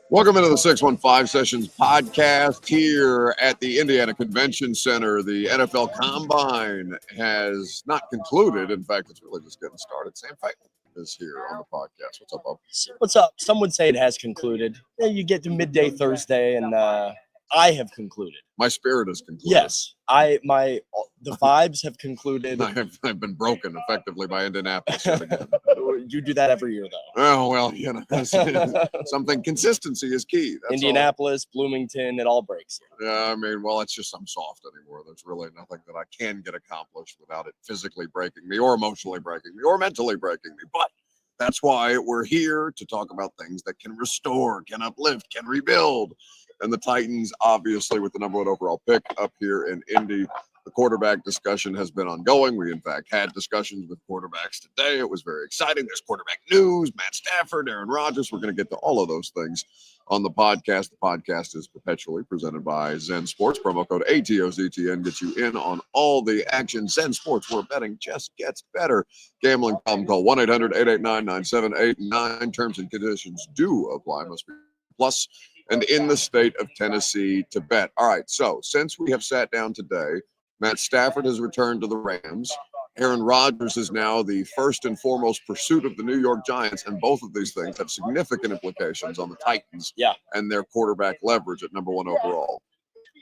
Welcome into the 615 Sessions podcast here at the Indiana Convention Center. The NFL Combine has not concluded. In fact, it's really just getting started. Sam Feitman is here on the podcast. What's up, Bob? What's up? Some would say it has concluded. Yeah, you get to midday Thursday, and I have concluded. My spirit is concluded. Yes, the vibes have concluded. I've been broken effectively by Indianapolis yet again. You do that every year, though. Oh, well, you know, something consistency is key. That's Indianapolis, Bloomington, it all breaks. Yeah, I mean, well, it's just I'm soft anymore. There's really nothing that I can get accomplished without it physically breaking me or emotionally breaking me or mentally breaking me. But that's why we're here to talk about things that can restore, can uplift, can rebuild. And the Titans, obviously, with the number one overall pick up here in Indy, the quarterback discussion has been ongoing. We, in fact, had discussions with quarterbacks today. It was very exciting. There's quarterback news, Matt Stafford, Aaron Rodgers. We're going to get to all of those things on the podcast. The podcast is perpetually presented by Zen Sports. Promo code ATOZTN gets you in on all the action. Zen Sports, where betting just gets better. Gambling problem, call 1-800-889-9789. Terms and conditions do apply. Must be plus and in the state of Tennessee to bet. All right, so since we have sat down today, Matt Stafford has returned to the Rams. Aaron Rodgers is now the first and foremost pursuit of the New York Giants, and both of these things have significant implications on the Titans and their quarterback leverage at number one overall.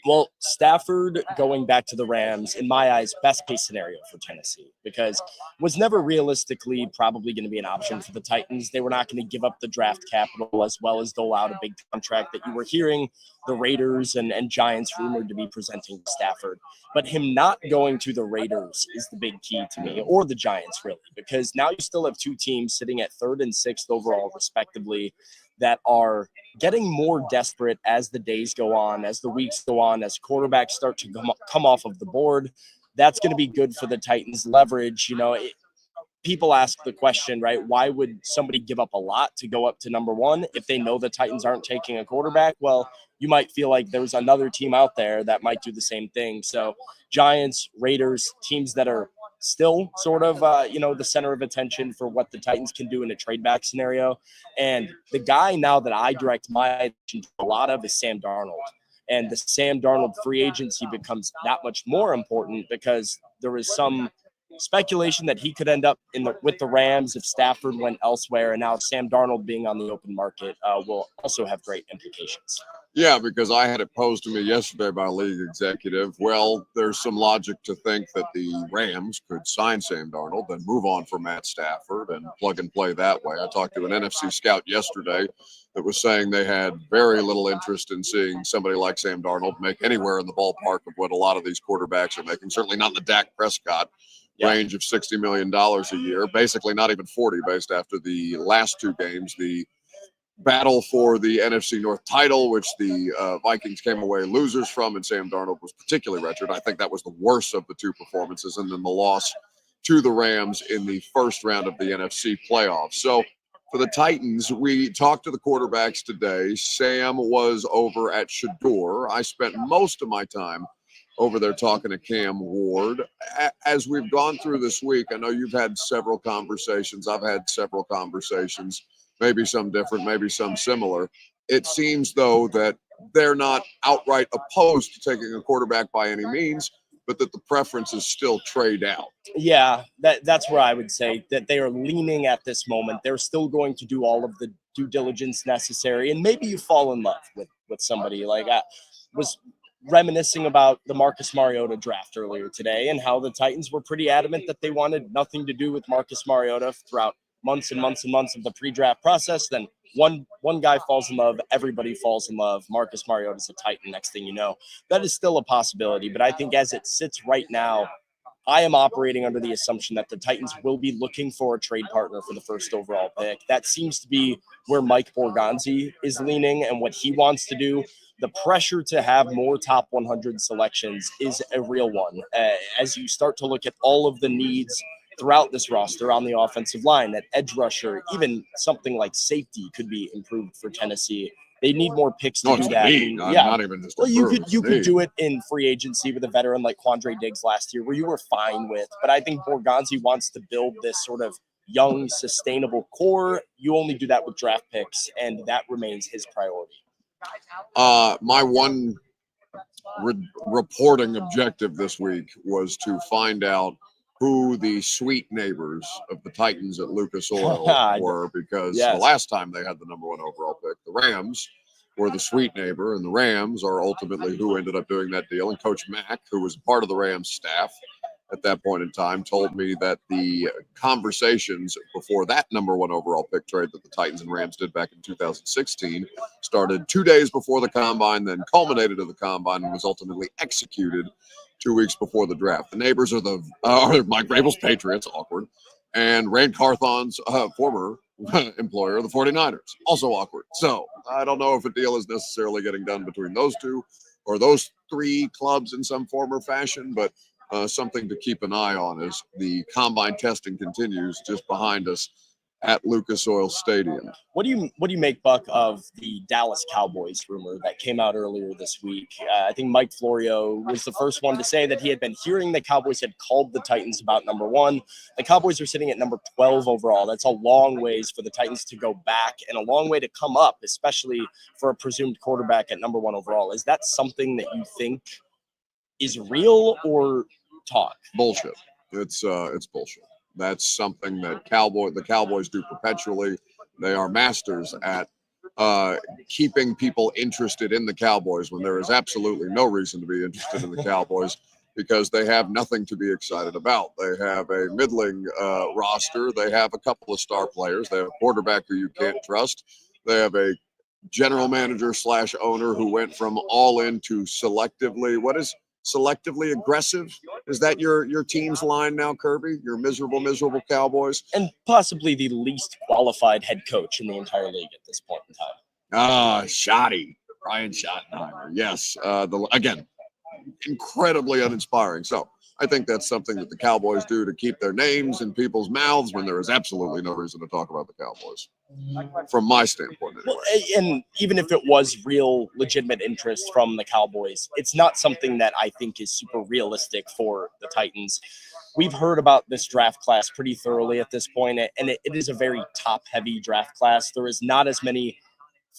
Well, Stafford going back to the Rams, in my eyes, best case scenario for Tennessee, because was never realistically probably going to be an option for the Titans. They were not going to give up the draft capital as well as dole out a big contract that you were hearing the Raiders and Giants rumored to be presenting to Stafford. But him not going to the Raiders is the big key to me, or the Giants really, because now you still have two teams sitting at 3rd and 6th overall, respectively, that are getting more desperate as the days go on, as the weeks go on, as quarterbacks start to come off of the board. That's going to be good for the Titans' leverage. You know, people ask the question, right? Why would somebody give up a lot to go up to number one if they know the Titans aren't taking a quarterback? Well, you might feel like there's another team out there that might do the same thing. So Giants, Raiders, teams that are still sort of, the center of attention for what the Titans can do in a trade back scenario. And the guy now that I direct my attention to a lot of is Sam Darnold. And the Sam Darnold free agency becomes that much more important because there is some speculation that he could end up with the Rams if Stafford went elsewhere. And now Sam Darnold being on the open market will also have great implications. Yeah, because I had it posed to me yesterday by a league executive. Well, there's some logic to think that the Rams could sign Sam Darnold and move on from Matt Stafford and plug and play that way. I talked to an NFC scout yesterday that was saying they had very little interest in seeing somebody like Sam Darnold make anywhere in the ballpark of what a lot of these quarterbacks are making, certainly not in the Dak Prescott range of $60 million a year, basically not even 40 based after the last two games, the battle for the NFC North title, which the Vikings came away losers from, and Sam Darnold was particularly wretched. I think that was the worst of the two performances, and then the loss to the Rams in the first round of the NFC playoffs. So for the Titans, we talked to the quarterbacks today. Sam was over at Shador. I spent most of my time over there talking to Cam Ward. As we've gone through this week, I know you've had several conversations. I've had several conversations. Maybe some different, maybe some similar. It seems, though, that they're not outright opposed to taking a quarterback by any means, but that the preference is still trade out. Yeah, that's where I would say that they are leaning at this moment. They're still going to do all of the due diligence necessary, and maybe you fall in love with somebody. Like I was reminiscing about the Marcus Mariota draft earlier today and how the Titans were pretty adamant that they wanted nothing to do with Marcus Mariota throughout months and months and months of the pre-draft process. Then one guy falls in love, everybody falls in love. Marcus Mariota's a Titan, next thing you know. That is still a possibility, but I think as it sits right now, I am operating under the assumption that the Titans will be looking for a trade partner for the first overall pick. That seems to be where Mike Borgonzi is leaning and what he wants to do. The pressure to have more top 100 selections is a real one. As you start to look at all of the needs throughout this roster on the offensive line, that edge rusher, even something like safety could be improved for Tennessee. They need more picks to do that. Not even just well, you could do it in free agency with a veteran like Quandre Diggs last year, where you were fine with. But I think Borgonzi wants to build this sort of young, sustainable core. You only do that with draft picks, and that remains his priority. My one reporting objective this week was to find out who the sweet neighbors of the Titans at Lucas Oil were, because the last time they had the number 1 overall pick, the Rams were the sweet neighbor, and the Rams are ultimately who ended up doing that deal. And Coach Mack, who was part of the Rams staff at that point in time, told me that the conversations before that number 1 overall pick trade that the Titans and Rams did back in 2016 started 2 days before the combine, then culminated at the combine, and was ultimately executed 2 weeks before the draft. The neighbors are Mike Vrabel's Patriots, awkward, and Rand Carthon's former employer, the 49ers, also awkward. So I don't know if a deal is necessarily getting done between those two or those 3 clubs in some form or fashion, but something to keep an eye on as the combine testing continues just behind us at Lucas Oil Stadium. What do you make, Buck, of the Dallas Cowboys rumor that came out earlier this week? I think Mike Florio was the first one to say that he had been hearing the Cowboys had called the Titans about number 1. The Cowboys are sitting at number 12 overall. That's a long ways for the Titans to go back and a long way to come up, especially for a presumed quarterback at number 1 overall. Is that something that you think is real or talk? Bullshit. It's bullshit. That's something that the Cowboys do perpetually. They are masters at keeping people interested in the Cowboys when there is absolutely no reason to be interested in the Cowboys, because they have nothing to be excited about. They have a middling roster. They have a couple of star players. They have a quarterback who you can't trust. They have a general manager / owner who went from all in to selectively. What is selectively aggressive? Is that your team's line now, Kirby? Your miserable Cowboys? And possibly the least qualified head coach in the entire league at this point in time. Shoddy. Brian Schottenheimer. Yes. Again, incredibly uninspiring. So I think that's something that the Cowboys do to keep their names in people's mouths when there is absolutely no reason to talk about the Cowboys, from my standpoint. Anyway. Well, and even if it was real, legitimate interest from the Cowboys, it's not something that I think is super realistic for the Titans. We've heard about this draft class pretty thoroughly at this point, and it is a very top-heavy draft class. There is not as many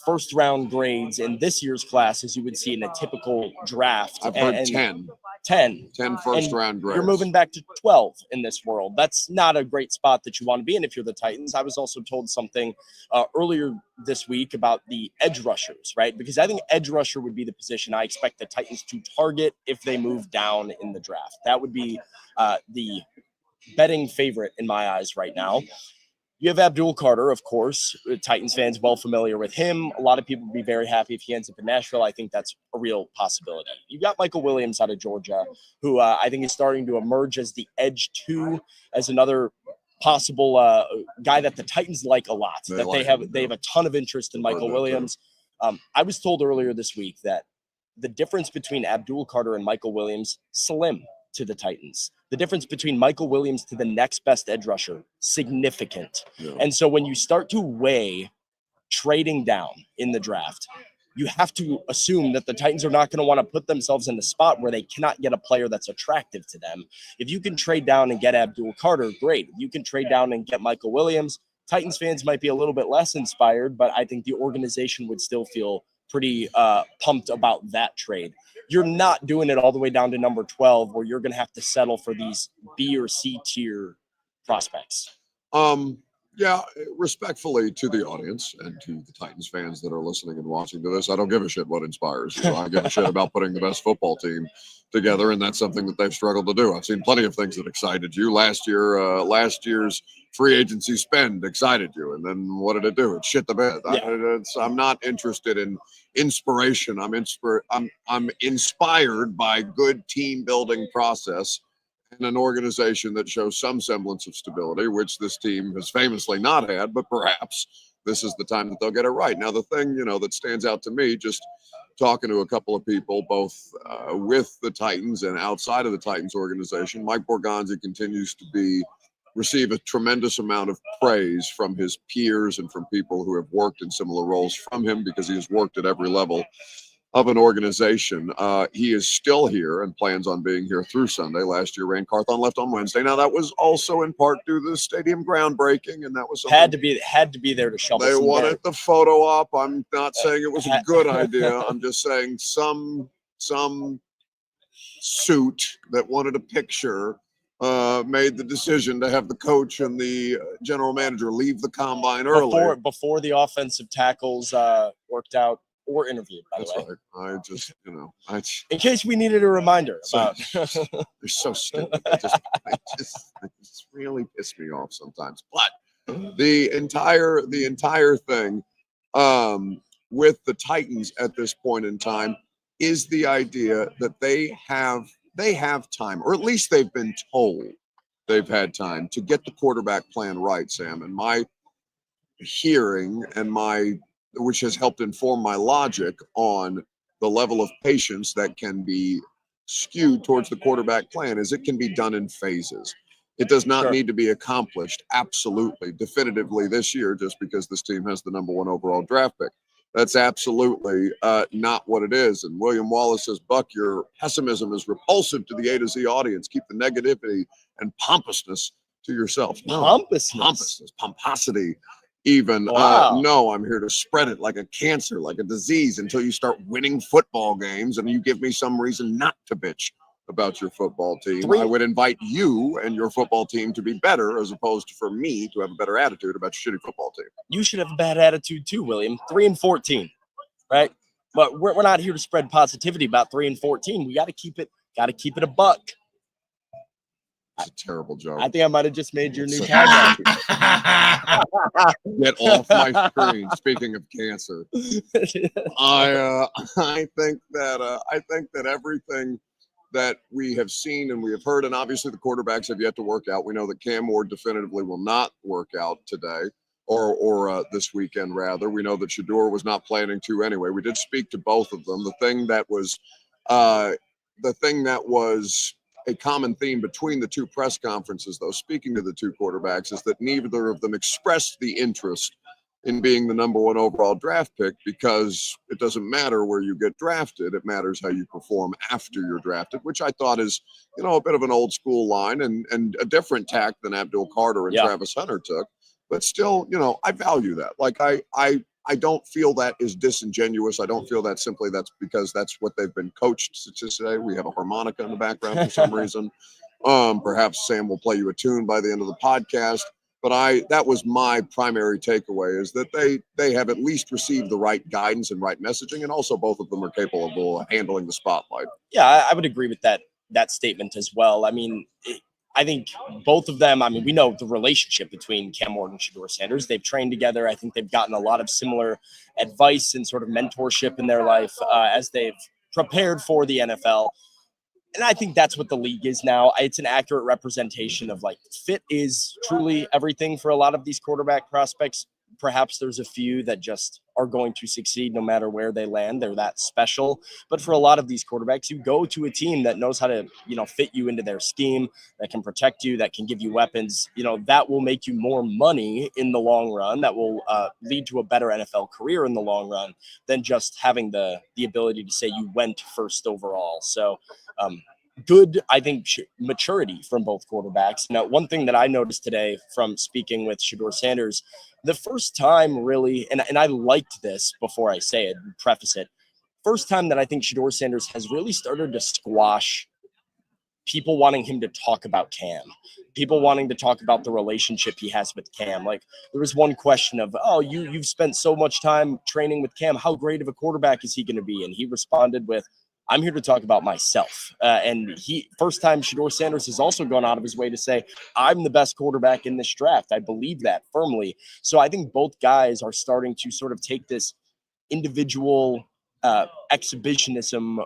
first-round grades in this year's class as you would see in a typical draft. I've heard 10 first-round grades. You're moving back to 12 in this world. That's not a great spot that you want to be in if you're the Titans. I was also told something earlier this week about the edge rushers, right? Because I think edge rusher would be the position I expect the Titans to target if they move down in the draft. That would be the betting favorite in my eyes right now. You have Abdul Carter, of course. Titans fans well familiar with him. A lot of people would be very happy if he ends up in Nashville. I think that's a real possibility. You got Michael Williams out of Georgia, who I think is starting to emerge as the edge 2, as another possible guy that the Titans like a lot. They have a ton of interest in Michael Williams. I was told earlier this week that the difference between Abdul Carter and Michael Williams, slim to the Titans. The difference between Michael Williams to the next best edge rusher, significant. Yeah. And so when you start to weigh trading down in the draft, you have to assume that the Titans are not going to want to put themselves in the spot where they cannot get a player that's attractive to them. If you can trade down and get Abdul Carter, great. If you can trade down and get Michael Williams, Titans fans might be a little bit less inspired, but I think the organization would still feel pretty pumped about that trade. You're not doing it all the way down to number 12 where you're going to have to settle for these B or C tier prospects. Yeah, respectfully to the audience and to the Titans fans that are listening and watching to this, I don't give a shit what inspires you. I give a shit about putting the best football team together, and that's something that they've struggled to do. I've seen plenty of things that excited you. Last year's free agency spend excited you, and then what did it do? It shit the bed. Yeah. I'm not interested in inspiration. I'm inspired by good team building process and an organization that shows some semblance of stability, which this team has famously not had, but perhaps this is the time that they'll get it right. Now, the thing, that stands out to me, just talking to a couple of people, both with the Titans and outside of the Titans organization, Mike Borgonzi continues to receive a tremendous amount of praise from his peers and from people who have worked in similar roles from him, because he has worked at every level of an organization. He is still here and plans on being here through Sunday. Last year, Rand Carthon left on Wednesday. Now, that was also in part due to the stadium groundbreaking, and that was had to be there to shovel. They wanted the photo op. I'm not saying it was a good idea. I'm just saying some suit that wanted a picture made the decision to have the coach and the general manager leave the combine early before the offensive tackles worked out or interviewed. By the way, right. I just, in case we needed a reminder about. They're so stupid. They just really piss me off sometimes. But the entire thing with the Titans at this point in time is the idea that they have time, or at least they've been told they've had time to get the quarterback plan right, Sam. And my hearing and which has helped inform my logic on the level of patience that can be skewed towards the quarterback plan is it can be done in phases. It does not need to be accomplished absolutely definitively this year just because this team has the #1 overall draft pick. That's absolutely not what it is. And William Wallace says, Buck, your pessimism is repulsive to the A to Z audience. Keep the negativity and pompousness to yourself. No, pomposity even. Wow. No, I'm here to spread it like a cancer, like a disease until you start winning football games and you give me some reason not to bitch about your football team. I would invite you and your football team to be better as opposed to for me to have a better attitude about your shitty football team. You should have a bad attitude too, William. 3-14, right? But we're not here to spread positivity about 3-14. We got to keep it a buck. It's a terrible joke. I think I might have just made your new tagline. Get off my screen. Speaking of cancer, I think that everything that we have seen and we have heard, and obviously the quarterbacks have yet to work out. We know that Cam Ward definitively will not work out today or this weekend, rather. We know that Shedeur was not planning to anyway. We did speak to both of them. The thing that was a common theme between the two press conferences, though, speaking to the two quarterbacks, is that neither of them expressed the interest in being the #1 overall draft pick because it doesn't matter where you get drafted. It matters how you perform after you're drafted, which I thought is, a bit of an old school line and a different tack than Abdul Carter and Travis Hunter took. But still, I value that. Like, I don't feel that is disingenuous. I don't feel that simply that's because that's what they've been coached to say. We have a harmonica in the background for some reason. Perhaps Sam will play you a tune by the end of the podcast. But that was my primary takeaway, is that they have at least received the right guidance and right messaging, and also both of them are capable of handling the spotlight. Yeah, I would agree with that statement as well. I mean, I think both of them, we know the relationship between Cam Ward and Shedeur Sanders. They've trained together. I think they've gotten a lot of similar advice and sort of mentorship in their life as they've prepared for the NFL. And I think that's what the league is now. It's an accurate representation of fit is truly everything for a lot of these quarterback prospects. Perhaps there's a few that just are going to succeed no matter where they land. They're that special. But for a lot of these quarterbacks, you go to a team that knows how to, fit you into their scheme, that can protect you, that can give you weapons, that will make you more money in the long run, that will lead to a better NFL career in the long run than just having the ability to say you went first overall. So, good, I think, maturity from both quarterbacks. Now, one thing that I noticed today from speaking with Shedeur Sanders, the first time really, and I liked this before I say it, preface it, first time that I think Shedeur Sanders has really started to squash people wanting him to talk about Cam, people wanting to talk about the relationship he has with Cam. Like, there was one question of, you've spent so much time training with Cam. How great of a quarterback is he going to be? And he responded with, I'm here to talk about myself. And first time Shedeur Sanders has also gone out of his way to say, I'm the best quarterback in this draft. I believe that firmly. So I think both guys are starting to sort of take this individual exhibitionism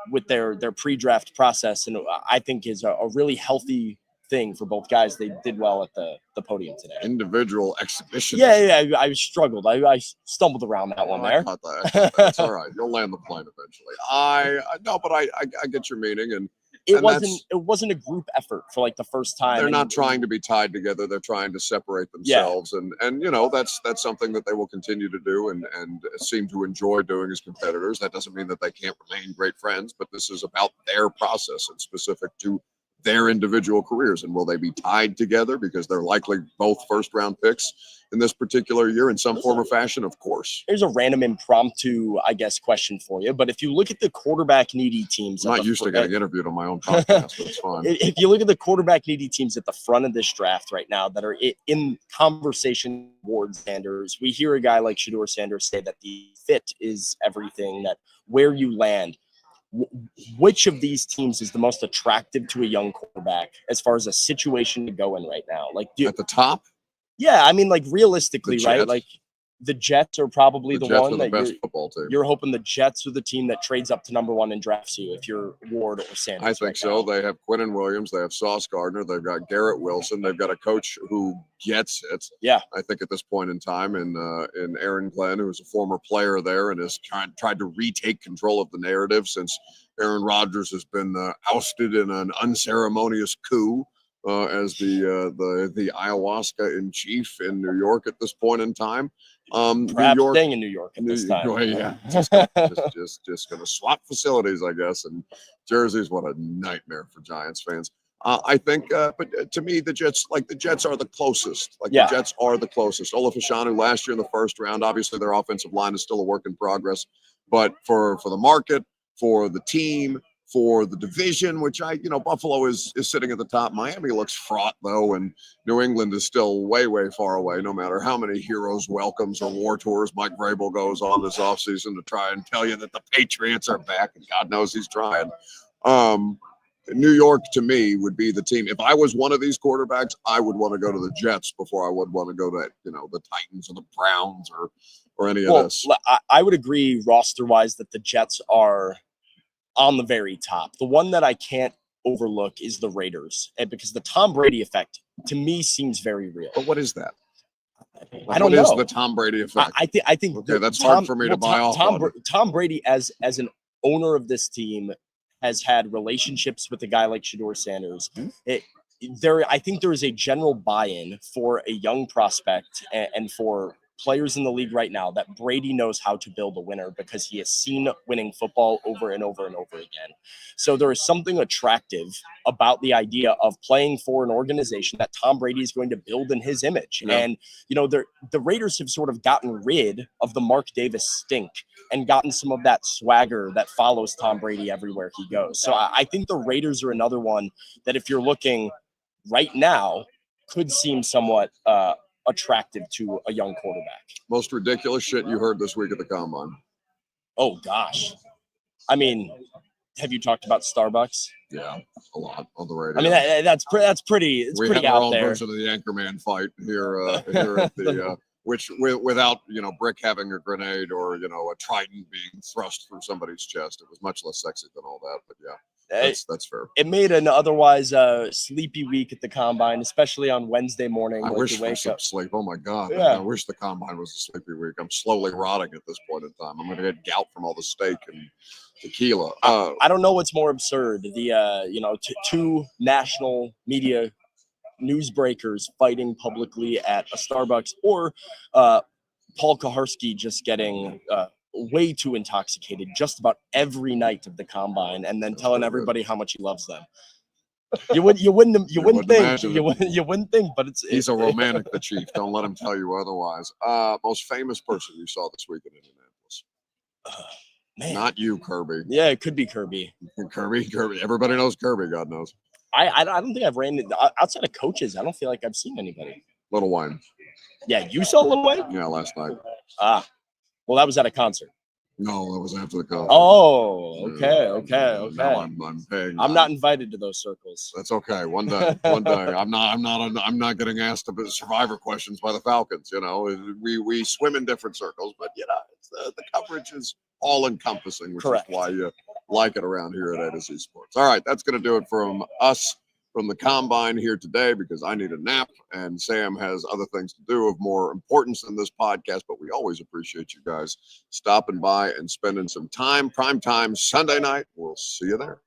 with their pre-draft process. And I think is a really healthy thing for both guys. They did well at the podium today. Individual exhibition. Yeah. I struggled. I stumbled around that one there. I caught that. It's all right. You'll land the plane eventually. I get your meaning, and it wasn't a group effort for like the first time. They're not trying to be tied together. They're trying to separate themselves. And that's something that they will continue to do and seem to enjoy doing as competitors. That doesn't mean that they can't remain great friends, but this is about their process and specific to their individual careers. And will they be tied together because they're likely both first-round picks in this particular year in some form or fashion? Of course. Here's a random impromptu, I guess, question for you. But if you look at the quarterback needy teams, I'm not used to getting interviewed on my own podcast, but it's fine. If you look at the quarterback needy teams at the front of this draft right now that are in conversation towards Sanders, we hear a guy like Shedeur Sanders say that the fit is everything, that where you land. Which of these teams is the most attractive to a young quarterback as far as a situation to go in right now? Like at the top? Yeah, I mean, like realistically, right? Like the Jets are probably the one that best football team. You're hoping the Jets are the team that trades up to number one and drafts you if you're Ward or Sanders. I think so. They have Quinnen Williams. They have Sauce Gardner. They've got Garrett Wilson. They've got a coach who gets it. Yeah. I think at this point in time, in Aaron Glenn, who's a former player there and has tried to retake control of the narrative since Aaron Rodgers has been ousted in an unceremonious coup. As the ayahuasca in chief in New York at this point in time. New York, staying in New York at this time. Yeah, just going to swap facilities, I guess. And Jersey's what a nightmare for Giants fans. I think, but to me, the Jets are the closest. The Jets are the closest. Ola Fashanu last year in the first round. Obviously, their offensive line is still a work in progress, but for the market, for the team, for the division, which Buffalo is sitting at the top. Miami looks fraught though, and New England is still way, way far away, no matter how many heroes welcomes or war tours Mike Vrabel goes on this offseason to try and tell you that the Patriots are back, and God knows he's trying. New York, to me, would be the team. If I was one of these quarterbacks, I would want to go to the Jets before I would want to go to, the Titans or the Browns or any of this. I would agree roster-wise that the Jets are on the very top. The one that I can't overlook is the Raiders, and because the Tom Brady effect to me seems very real. But what is that? I don't know. What is the Tom Brady effect? I think okay, that's hard for me to buy off on. Tom Brady, as an owner of this team, has had relationships with a guy like Shedeur Sanders. I think there is a general buy-in for a young prospect and for players in the league right now that Brady knows how to build a winner because he has seen winning football over and over and over again. So there is something attractive about the idea of playing for an organization that Tom Brady is going to build in his image. Yeah. And, the Raiders have sort of gotten rid of the Mark Davis stink and gotten some of that swagger that follows Tom Brady everywhere he goes. So I think the Raiders are another one that if you're looking right now could seem somewhat attractive to a young quarterback. Most ridiculous shit you heard this week at the Combine? Oh, gosh. I mean, have you talked about Starbucks? Yeah, a lot on the radio. I mean, that's pretty. It's pretty out there. We have our own version of the Anchorman fight here at the which without Brick having a grenade or a trident being thrust through somebody's chest. It was much less sexy than all that, but yeah. That's fair. It made an otherwise sleepy week at the Combine, especially on Wednesday morning. I wish for some sleep. Oh, my God. Yeah. I wish the Combine was a sleepy week. I'm slowly rotting at this point in time. I'm going to get gout from all the steak and tequila. I don't know what's more absurd. The, two national media newsbreakers fighting publicly at a Starbucks or Paul Kaharski just getting way too intoxicated just about every night of the Combine and then telling everybody how much he loves them. You wouldn't think, but he's a romantic, the Chief. Don't let him tell you otherwise. Most famous person you saw this week in Indianapolis. Man. Not you, Kirby. Yeah, it could be Kirby. Kirby. Everybody knows Kirby, God knows. I don't think I've ran outside of coaches. I don't feel like I've seen anybody. Lil Wayne. Yeah, you saw Lil Wayne? Yeah, last night. Well, that was at a concert. No, that was after the concert. Oh, okay. Now I'm paying. I'm not invited to those circles. That's okay. One day. I'm not getting asked about Survivor questions by the Falcons. We swim in different circles, but it's the coverage is all encompassing, which Correct. is why you like it around here at A to Z Sports. All right, that's going to do it from us. From the Combine here today because I need a nap and Sam has other things to do of more importance than this podcast, but we always appreciate you guys stopping by and spending some time. Prime time Sunday night. We'll see you there.